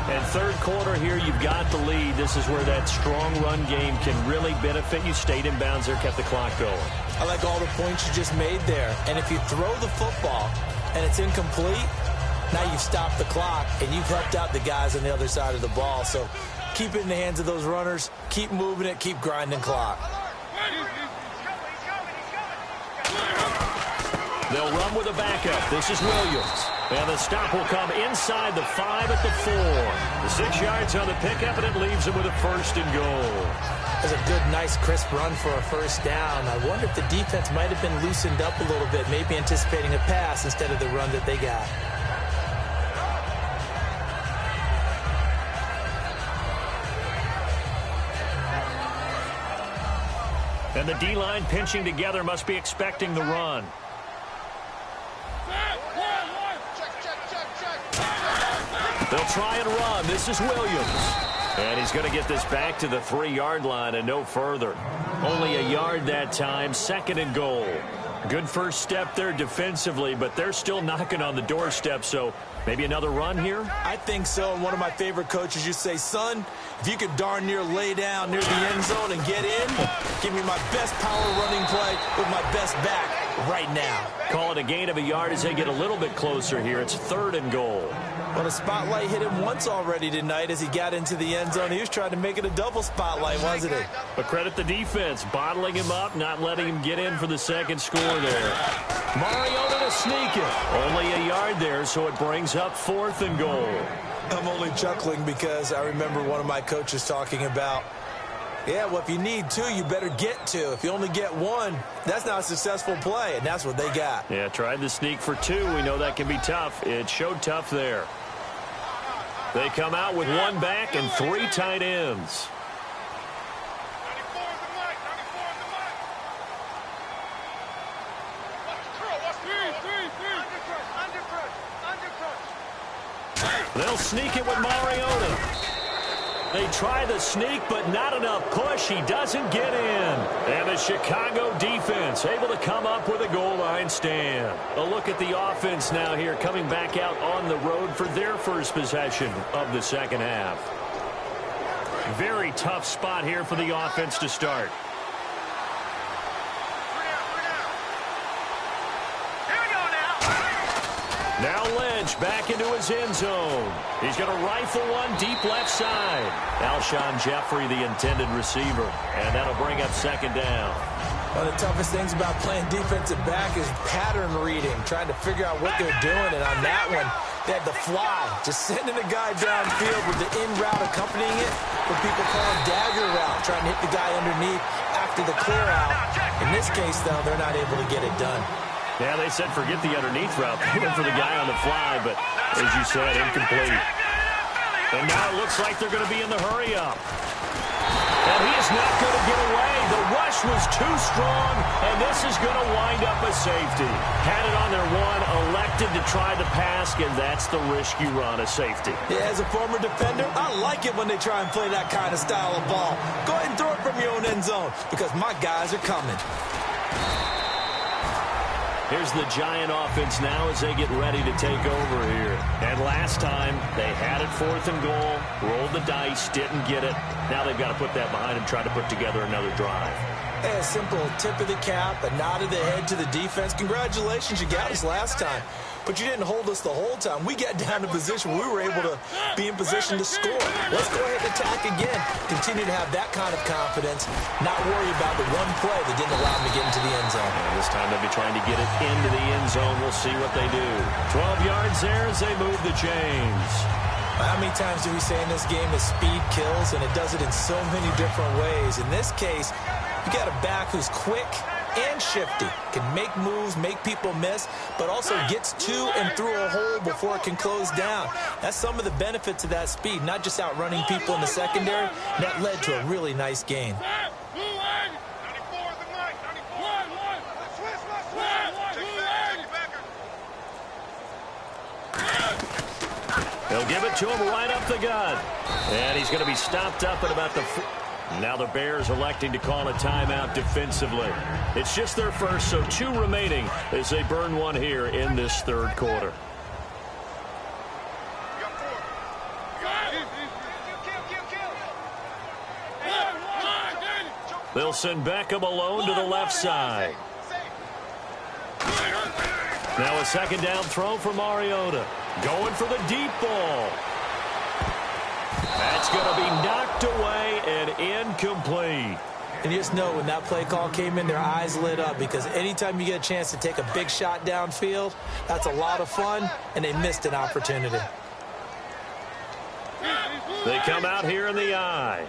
And 3rd quarter here, you've got the lead. This is where that strong run game can really benefit you. Stayed in bounds there, kept the clock going. I like all the points you just made there. And if you throw the football and it's incomplete, now you've stopped the clock and you've helped out the guys on the other side of the ball. So keep it in the hands of those runners. Keep moving it. Keep grinding clock. They'll run with a backup. This is Williams. And the stop will come inside the 5 at the 4. The 6 yards on the pickup, and it leaves them with a 1st and goal. That's a good, nice, crisp run for a first down. I wonder if the defense might have been loosened up a little bit, maybe anticipating a pass instead of the run that they got. And the D-line pinching together must be expecting the run. They'll try and run. This is Williams. And he's going to get this back to the 3-yard line and no further. Only a yard that time, 2nd and goal. Good first step there defensively, but they're still knocking on the doorstep, so maybe another run here? I think so. And one of my favorite coaches used to say, son, if you could darn near lay down near the end zone and get in, give me my best power running play with my best back right now. Call it a gain of a yard as they get a little bit closer here. It's 3rd and goal. Well, the spotlight hit him once already tonight as he got into the end zone. He was trying to make it a double spotlight, wasn't he? But credit the defense, bottling him up, not letting him get in for the 2nd score there. Mariota to sneak it. Only a yard there, so it brings up 4th and goal. I'm only chuckling because I remember one of my coaches talking about, yeah, well, if you need 2, you better get 2. If you only get 1, that's not a successful play, and that's what they got. Yeah, tried the sneak for 2. We know that can be tough. It showed tough there. They come out with 1 back and 3 tight ends. They'll sneak it with Mariota. They try the sneak, but not enough push. He doesn't get in. And the Chicago defense able to come up with a goal line stand. A look at the offense now here, coming back out on the road for their first possession of the 2nd half. Very tough spot here for the offense to start. Now Lynch back into his end zone. He's going to rifle one deep left side. Alshon Jeffrey, the intended receiver. And that'll bring up 2nd down. One of the toughest things about playing defensive back is pattern reading, trying to figure out what they're doing. And on that one, they had the fly, just sending a guy downfield with the in route accompanying it, what people call a dagger route, trying to hit the guy underneath after the clear out. In this case, though, they're not able to get it done. Yeah, they said forget the underneath route. They went for the guy on the fly, but as you said, incomplete. And now it looks like they're going to be in the hurry-up. And he is not going to get away. The rush was too strong, and this is going to wind up a safety. Had it on their one, elected to try the pass, and that's the risk you run, a safety. Yeah, as a former defender, I like it when they try and play that kind of style of ball. Go ahead and throw it from your own end zone, because my guys are coming. Here's the Giant offense now as they get ready to take over here. And last time, they had it 4th and goal, rolled the dice, didn't get it. Now they've got to put that behind them, try to put together another drive. A simple tip of the cap, a nod of the head to the defense. Congratulations, you got us last time. But you didn't hold us the whole time. We got down to position where we were able to be in position to score. Let's go ahead and attack again. Continue to have that kind of confidence, not worry about the one play that didn't allow them to get into the end zone. And this time they'll be trying to get it into the end zone. We'll see what they do. 12 yards there as they move the chains. How many times do we say in this game that speed kills, and it does it in so many different ways? In this case, you got a back who's quick and shifty, can make moves, make people miss, but also gets to and through a hole before it can close down. That's some of the benefits of that speed, not just outrunning people in the secondary. That led to a really nice gain. They'll give it to him right up the gut. And he's going to be stopped up at about the... Now the Bears electing to call a timeout defensively. It's just their first, so 2 remaining as they burn one here in this 3rd quarter. They'll send Beckham alone to the left side. Now a 2nd down throw for Mariota. Going for the deep ball. That's going to be knocked away and incomplete. And you just know when that play call came in, their eyes lit up, because anytime you get a chance to take a big shot downfield, that's a lot of fun, and they missed an opportunity. They come out here in the eye.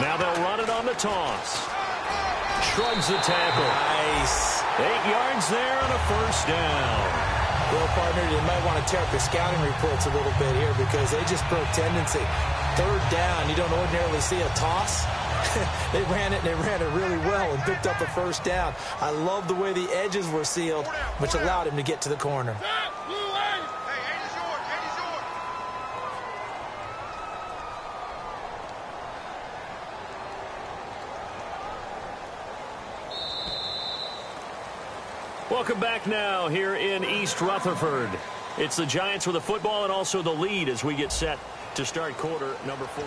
Now they'll run it on the toss. Shrugs the tackle. Nice. 8 yards there and a 1st down. Well, partner, you might want to tear up your scouting reports a little bit here, because they just broke tendency. 3rd down, you don't ordinarily see a toss. They ran it really well and picked up a 1st down. I love the way the edges were sealed, which allowed him to get to the corner. Welcome back now here in East Rutherford. It's the Giants with the football and also the lead as we get set to start quarter number 4.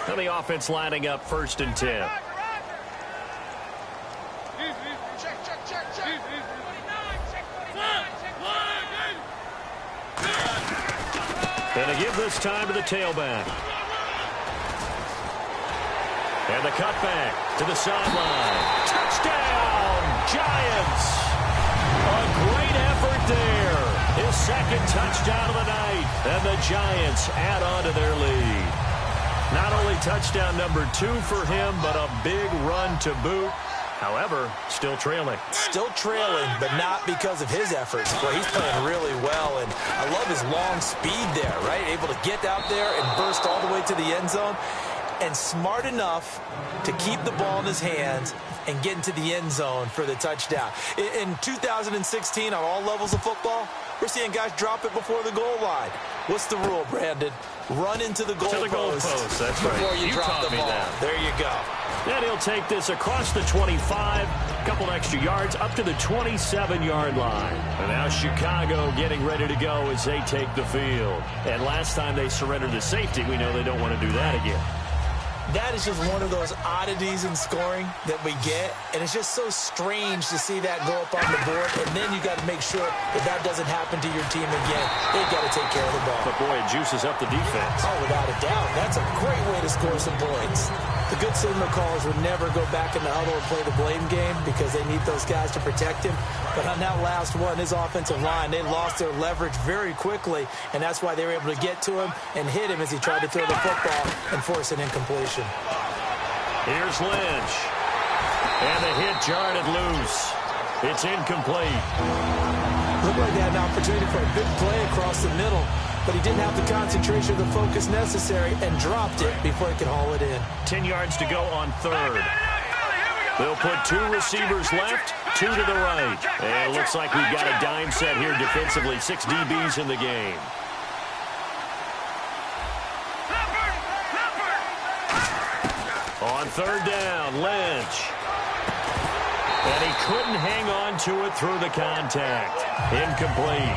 Now the offense lining up 1st and 10. And they give this time to the tailback. And the cutback to the sideline. Touchdown, Giants. A great effort there. His 2nd touchdown of the night. And the Giants add on to their lead. Not only touchdown number 2 for him, but a big run to boot. However, still trailing. Still trailing, but not because of his efforts. Boy, he's playing really well, and I love his long speed there, right? Able to get out there and burst all the way to the end zone. And smart enough to keep the ball in his hands and get into the end zone for the touchdown. In 2016, on all levels of football, we're seeing guys drop it before the goal line. What's the rule, Brandon? Run into the goalpost. That's right. Before you drop the ball. There you go. And he'll take this across the 25, a couple extra yards, up to the 27-yard line. And now Chicago getting ready to go as they take the field. And last time they surrendered to safety, we know they don't want to do that again. That is just one of those oddities in scoring that we get, and it's just so strange to see that go up on the board, and then you got to make sure that that doesn't happen to your team again. They've got to take care of the ball. But, boy, it juices up the defense. Oh, without a doubt. That's a great way to score some points. The good signal callers would never go back in the huddle and play the blame game because they need those guys to protect him. But on that last one, his offensive line, they lost their leverage very quickly, and that's why they were able to get to him and hit him as he tried to throw the football and force an incompletion. Here's Lynch. And the hit jarred it loose. It's incomplete. Looked like they had an opportunity for a big play across the middle, but he didn't have the concentration or the focus necessary and dropped it before he could haul it in. 10 yards to go on third. They'll put 2 receivers left, 2 to the right. And it looks like we've got a dime set here defensively. 6 DBs in the game. On third down, Lynch. And he couldn't hang on to it through the contact. Incomplete.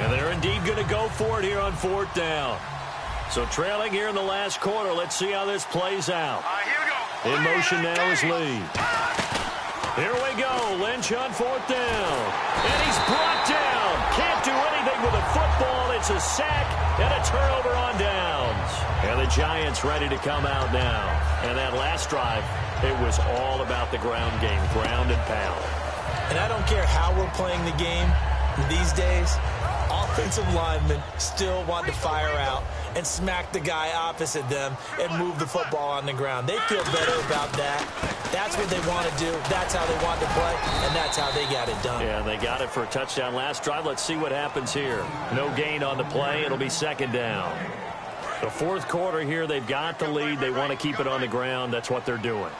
And they're indeed going to go for it here on fourth down. So trailing here in the last quarter. Let's see how this plays out. In motion now is Lee. Here we go. Lynch on fourth down. And he's brought down. Can't do anything with a football. It's a sack and a turnover on downs. And the Giants ready to come out now. And that last drive, it was all about the ground game, ground and pound. And I don't care how we're playing the game these days, offensive linemen still want to fire out and smack the guy opposite them and move the football on the ground. They feel better about that. That's what they want to do. That's how they want to play, and that's how they got it done. Yeah, they got it for a touchdown last drive. Let's see what happens here. No gain on the play. It'll be second down. The fourth quarter here, they've got the lead. They want to keep it on the ground. That's what they're doing.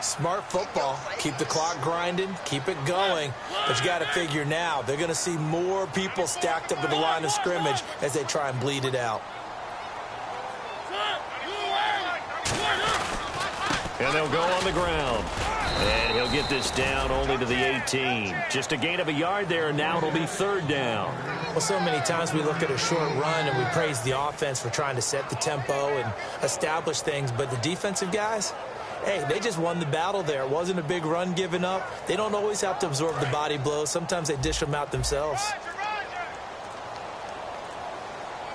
Smart football. Keep the clock grinding. Keep it going. But you got to figure now, they're going to see more people stacked up at the line of scrimmage as they try and bleed it out. And they'll go on the ground. And he'll get this down only to the 18. Just a gain of a yard there, and now it'll be third down. Well, so many times we look at a short run and we praise the offense for trying to set the tempo and establish things. But the defensive guys, hey, they just won the battle there. It wasn't a big run given up. They don't always have to absorb the body blows. Sometimes they dish them out themselves.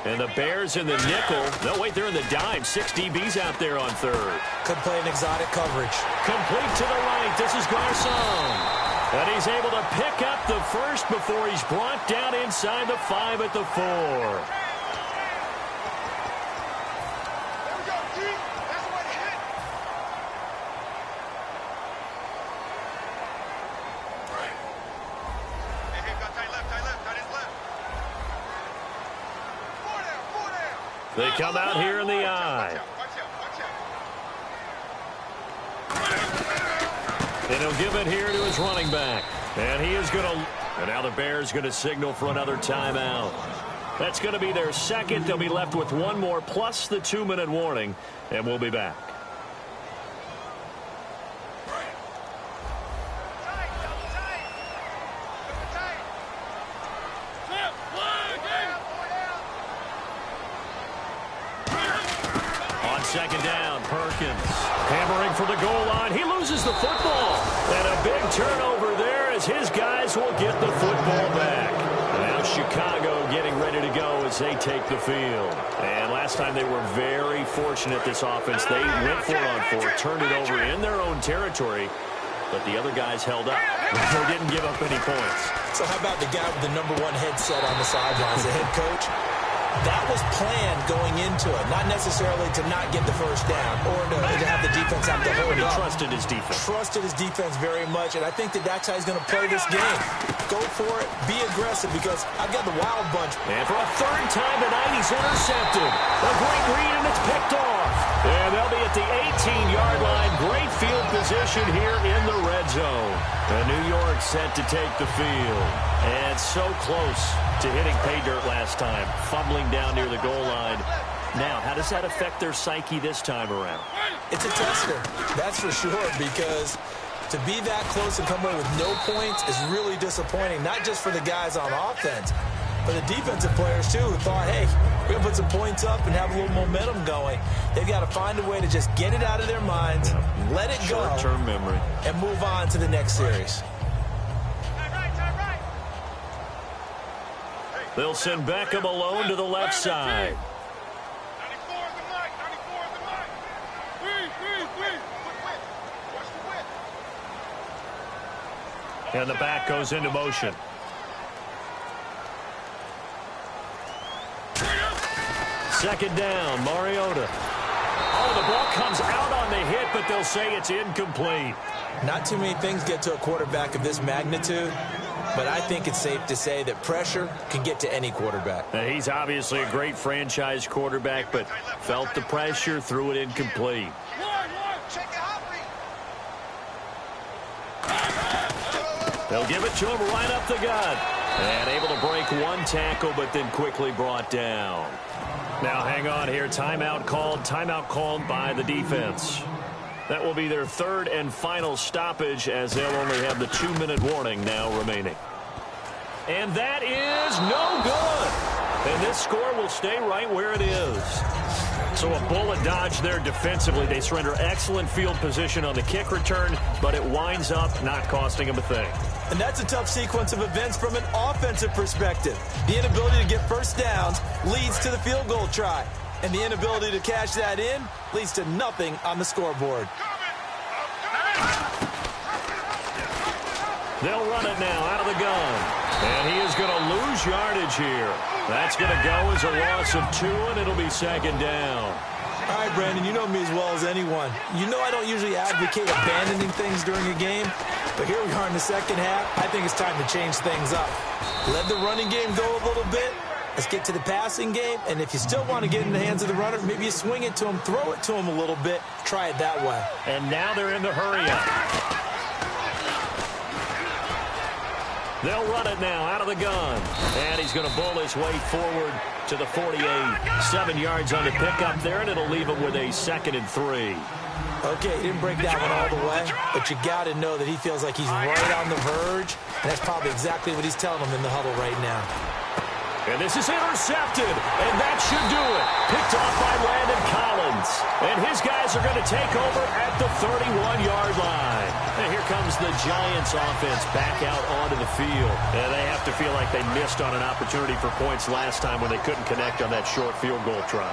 And the Bears in the nickel. No, wait, they're in the dime. 6 DBs out there on third. Could play an exotic coverage. Complete to the right. This is Garcon. And he's able to pick up the first before he's brought down inside the 5 at the 4. They come out here in the eye. And he'll give it here to his running back. And he is going to... And now the Bears going to signal for another timeout. That's going to be their second. They'll be left with one more plus the 2-minute warning. And we'll be back. Second down, Perkins hammering for the goal line. He loses the football. And a big turnover there as his guys will get the football back. And now Chicago getting ready to go as they take the field. And last time they were very fortunate, this offense. They went 4-on-4, turned it over in their own territory. But the other guys held up. They didn't give up any points. So how about the guy with the #1 headset on the sidelines, the head coach? That was planned going into it, not necessarily to not get the first down or to have the defense have to hold up. He trusted his defense. Trusted his defense very much, and I think that's how he's going to play this game. Go for it, be aggressive, because I've got the wild bunch. And for a third time tonight, he's intercepted. A great read, and it's picked off. And they'll be at the 18-yard line. Great field position here in the red zone. And New York set to take the field. And so close to hitting pay dirt last time, fumbling down near the goal line. Now, how does that affect their psyche this time around? It's a tester, that's for sure, because To be that close and come away with no points is really disappointing, not just for the guys on offense, but the defensive players, too, who thought, hey, we're going to put some points up and have a little momentum going. They've got to find a way to just get it out of their minds, let it go, short-term memory, and move on to the next series. They'll send Beckham alone to the left side. And the back goes into motion. Second down, Mariota. Oh, the ball comes out on the hit, but they'll say it's incomplete. Not too many things get to a quarterback of this magnitude, but I think it's safe to say that pressure can get to any quarterback. Now, he's obviously a great franchise quarterback, but felt the pressure, threw it incomplete. They'll give it to him right up the gut. And able to break one tackle, but then quickly brought down. Now, hang on here. Timeout called by the defense. That will be their third and final stoppage, as they'll only have the 2-minute warning now remaining. And that is no good. And this score will stay right where it is. So a bullet dodge there defensively. They surrender excellent field position on the kick return, but it winds up not costing them a thing. And that's a tough sequence of events from an offensive perspective. The inability to get first downs leads to the field goal try. And the inability to cash that in leads to nothing on the scoreboard. They'll run it now out of the gun. And he is going to lose yardage here. That's going to go as a loss of 2, and it'll be second down. All right, Brandon, you know me as well as anyone. You know I don't usually advocate abandoning things during a game, but here we are in the second half. I think it's time to change things up. Let the running game go a little bit. Let's get to the passing game, and if you still want to get in the hands of the runner, maybe you swing it to him, throw it to him a little bit, try it that way. And now they're in the hurry-up. They'll run it now out of the gun. And he's going to bull his way forward to the 48. 7 yards on the pickup there, and it'll leave him with a 2nd and 3. Okay, he didn't break that one all the way, but you got to know that he feels like he's right on the verge, and that's probably exactly what he's telling him in the huddle right now. And this is intercepted, and that should do it. Picked off by Landon Collins. And his guys are going to take over at the 31-yard line. And here comes the Giants offense back out onto the field. And they have to feel like they missed on an opportunity for points last time when they couldn't connect on that short field goal try.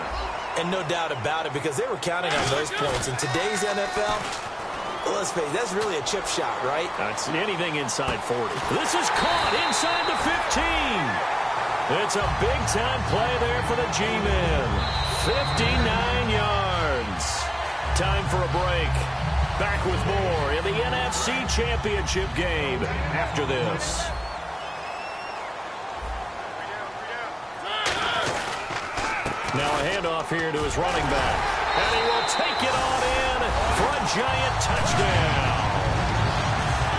And no doubt about it, because they were counting on those points. In today's NFL, well, let's face it, that's really a chip shot, right? It's anything inside 40. This is caught inside the 15. It's a big-time play there for the G-men. 59 yards. Time for a break. Back with more in the NFC Championship game after this. Now a handoff here to his running back. And he will take it on in for a Giant touchdown.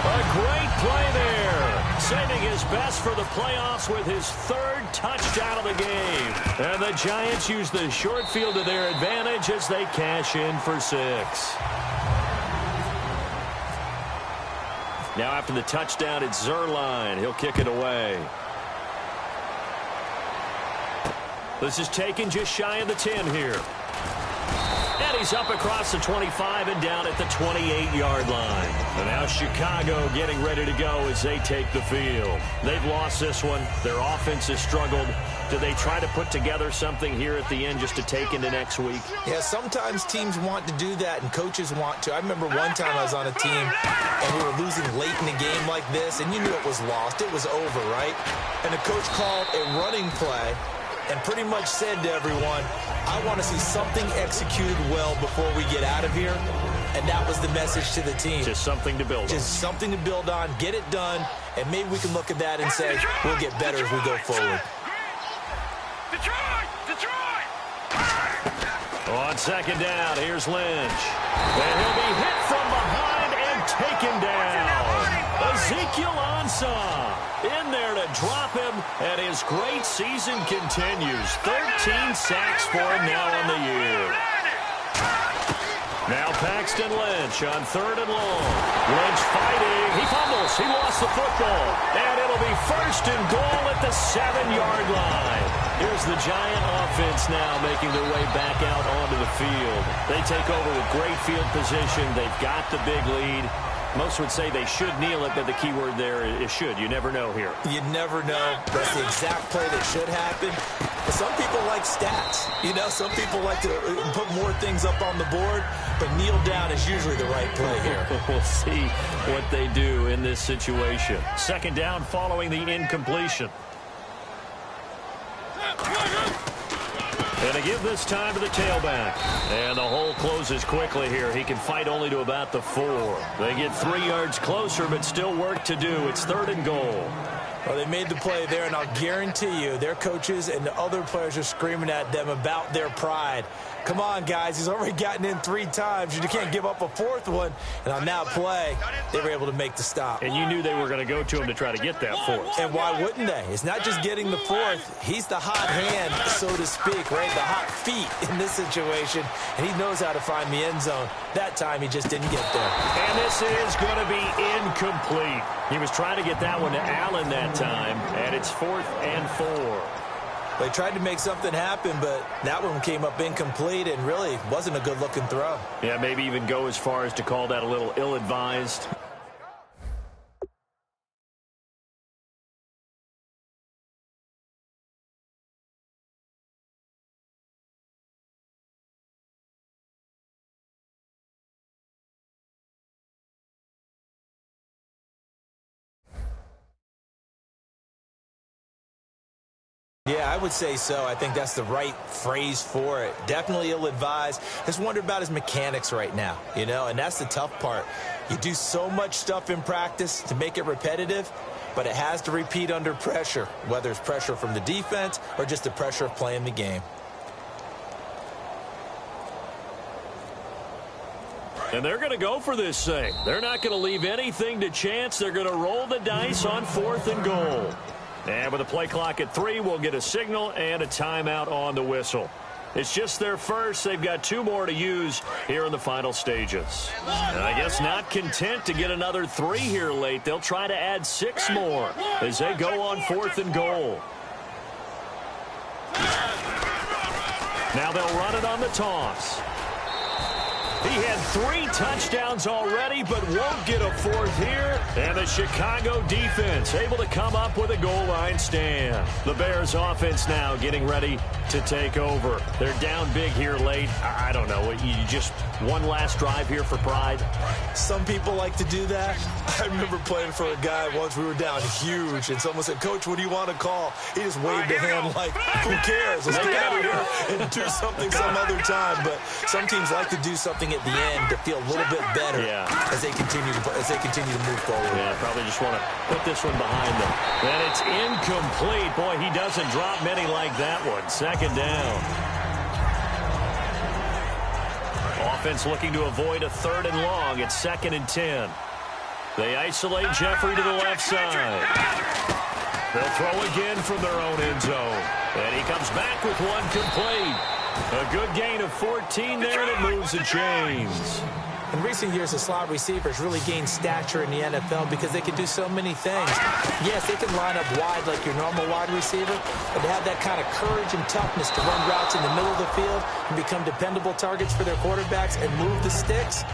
A great play there. Saving his best for the playoffs with his 3rd touchdown of the game. And the Giants use the short field to their advantage as they cash in for 6. Now after the touchdown, it's Zerline. He'll kick it away. This is taken just shy of the 10 here. And he's up across the 25 and down at the 28-yard line. And now Chicago getting ready to go as they take the field. They've lost this one. Their offense has struggled. Do they try to put together something here at the end just to take into next week? Yeah, sometimes teams want to do that and coaches want to. I remember one time I was on a team and we were losing late in the game like this, and you knew it was lost. It was over, right? And the coach called a running play and pretty much said to everyone, I want to see something executed well before we get out of here. And that was the message to the team. Just something to build on. Just something to build on, get it done, and maybe we can look at that and say, we'll get better as we go forward. Detroit! On second down, here's Lynch. And he'll be hit from behind and taken down. Ezekiel Ansah in there to drop him, and his great season continues. 13 sacks for him now on the year. Now Paxton Lynch on 3rd and long. Lynch fighting. He fumbles. He lost the football. And it'll be 1st and goal at the 7-yard line. Here's the Giant offense now making their way back out onto the field. They take over with great field position. They've got the big lead. Most would say they should kneel it, but the key word there is should. You never know here. You never know. That's the exact play that should happen. But some people like stats. You know, some people like to put more things up on the board, but kneel down is usually the right play here. We'll see what they do in this situation. 2nd down following the incompletion. And to give this time to the tailback. And the hole closes quickly here. He can fight only to about the 4. They get 3 yards closer, but still work to do. It's 3rd and goal. Well, they made the play there, and I'll guarantee you their coaches and the other players are screaming at them about their pride. Come on, guys. He's already gotten in 3 times. You can't give up a 4th one. And on that play, they were able to make the stop. And you knew they were going to go to him to try to get that 4th. And why wouldn't they? It's not just getting the 4th. He's the hot hand, so to speak, right? The hot feet in this situation. And he knows how to find the end zone. That time, he just didn't get there. And this is going to be incomplete. He was trying to get that one to Allen that time. And it's 4th and 4. They tried to make something happen, but that one came up incomplete and really wasn't a good-looking throw. Yeah, maybe even go as far as to call that a little ill-advised. Yeah, I would say so. I think that's the right phrase for it. Definitely ill-advised. Just wonder about his mechanics right now, you know, and that's the tough part. You do so much stuff in practice to make it repetitive, but it has to repeat under pressure, whether it's pressure from the defense or just the pressure of playing the game. And they're going to go for this thing. They're not going to leave anything to chance. They're going to roll the dice on 4th and goal. And with a play clock at 3, we'll get a signal and a timeout on the whistle. It's just their first. They've got 2 more to use here in the final stages. And I guess not content to get another 3 here late. They'll try to add 6 more as they go on 4th and goal. Now they'll run it on the toss. He had 3 touchdowns already, but won't get a 4th here. And the Chicago defense able to come up with a goal line stand. The Bears offense now getting ready to take over. They're down big here late. I don't know. You just one last drive here for pride? Some people like to do that. I remember playing for a guy once. We were down huge, and someone said, "Coach, what do you want to call?" He just waved a hand like, "Who cares? Let's get out of here and do something some other time." But some teams like to do something at the end to feel a little bit better as they continue to move forward. Yeah, probably just want to put this one behind them. And it's incomplete. Boy, he doesn't drop many like that one. 2nd down. Offense looking to avoid a 3rd and long. It's 2nd and 10. They isolate Jeffrey to the left side. They'll throw again from their own end zone. And he comes back with one complete. A good gain of 14 there, and it moves the chains. In recent years, the slot receivers really gained stature in the NFL because they can do so many things. Yes, they can line up wide like your normal wide receiver, but to have that kind of courage and toughness to run routes in the middle of the field and become dependable targets for their quarterbacks and move the sticks,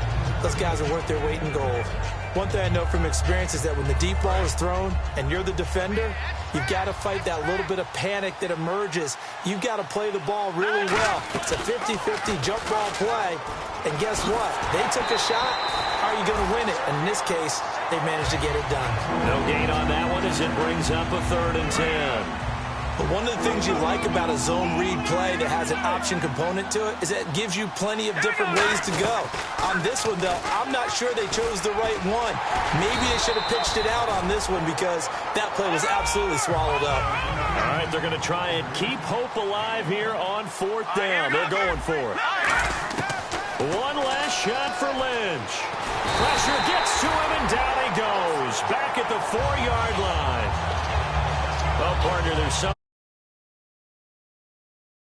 those guys are worth their weight in gold. One thing I know from experience is that when the deep ball is thrown and you're the defender, you've got to fight that little bit of panic that emerges. You've got to play the ball really well. It's a 50-50 jump ball play. And guess what? They took a shot. How are you going to win it? And in this case, they managed to get it done. No gain on that one as it brings up a 3rd and 10. But one of the things you like about a zone read play that has an option component to it is that it gives you plenty of different ways to go. On this one, though, I'm not sure they chose the right one. Maybe they should have pitched it out on this one because that play was absolutely swallowed up. All right, they're going to try and keep hope alive here on 4th down. They're going for it. One last shot for Lynch. Pressure gets to him, and down he goes. Back at the 4-yard line. Well, partner, there's some...